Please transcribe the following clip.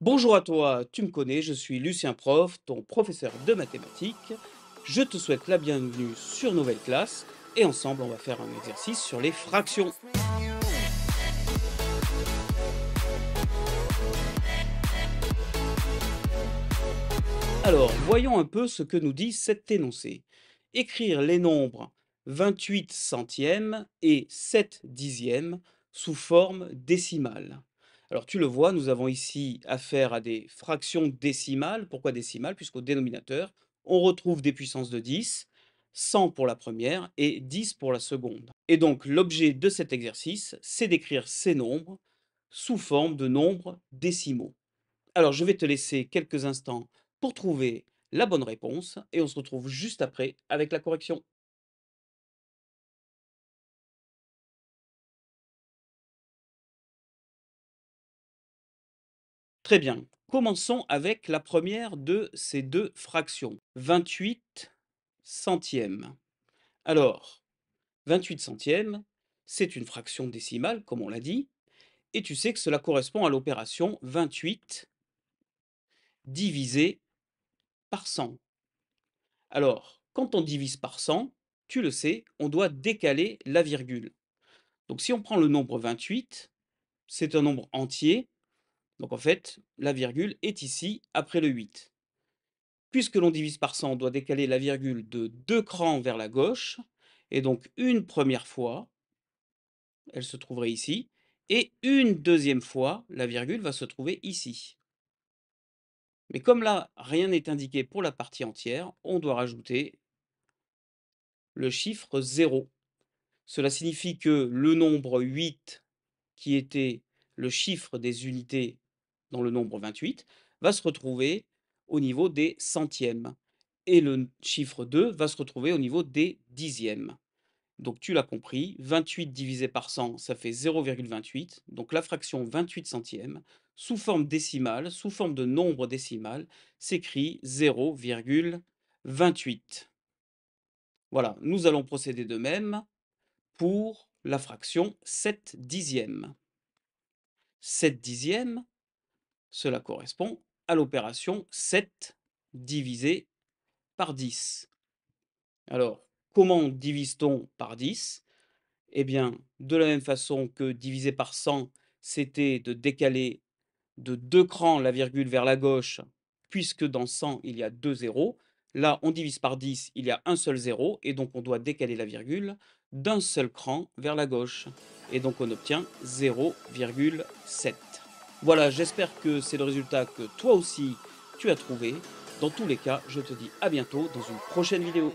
Bonjour à toi, tu me connais, je suis Lucien Prof, ton professeur de mathématiques. Je te souhaite la bienvenue sur Nouvelle Classe et ensemble on va faire un exercice sur les fractions. Alors, voyons un peu ce que nous dit cet énoncé. Écrire les nombres 28 centièmes et 7 dixièmes sous forme décimale. Alors tu le vois, nous avons ici affaire à des fractions décimales. Pourquoi décimales? Puisqu'au dénominateur, on retrouve des puissances de 10, 100 pour la première et 10 pour la seconde. Et donc l'objet de cet exercice, c'est d'écrire ces nombres sous forme de nombres décimaux. Alors, je vais te laisser quelques instants pour trouver la bonne réponse et on se retrouve juste après avec la correction. Très bien. Commençons avec la première de ces deux fractions. 28 centièmes. Alors, 28 centièmes, c'est une fraction décimale, comme on l'a dit, et tu sais que cela correspond à l'opération 28 divisé par 100. Alors, quand on divise par 100, tu le sais, on doit décaler la virgule. Donc si on prend le nombre 28, c'est un nombre entier, donc en fait, la virgule est ici après le 8. Puisque l'on divise par 100, on doit décaler la virgule de 2 crans vers la gauche, et donc une première fois, elle se trouverait ici, et une deuxième fois, la virgule va se trouver ici. Mais comme là, rien n'est indiqué pour la partie entière, on doit rajouter le chiffre 0. Cela signifie que le nombre 8, qui était le chiffre des unités dans le nombre 28, va se retrouver au niveau des centièmes et le chiffre 2 va se retrouver au niveau des dixièmes. Donc tu l'as compris, 28 divisé par 100, ça fait 0,28. Donc la fraction 28 centièmes, sous forme décimale, sous forme de nombre décimal, s'écrit 0,28. Voilà, nous allons procéder de même pour la fraction 7 dixièmes. 7 dixièmes, cela correspond à l'opération 7 divisé par 10. Alors, comment divise-t-on par 10? Eh bien, de la même façon que diviser par 100, c'était de décaler de 2 crans la virgule vers la gauche, puisque dans 100, il y a 2 zéros. Là, on divise par 10, il y a un seul zéro, et donc on doit décaler la virgule d'un seul cran vers la gauche. Et donc on obtient 0,7. Voilà, j'espère que c'est le résultat que toi aussi tu as trouvé. Dans tous les cas, je te dis à bientôt dans une prochaine vidéo.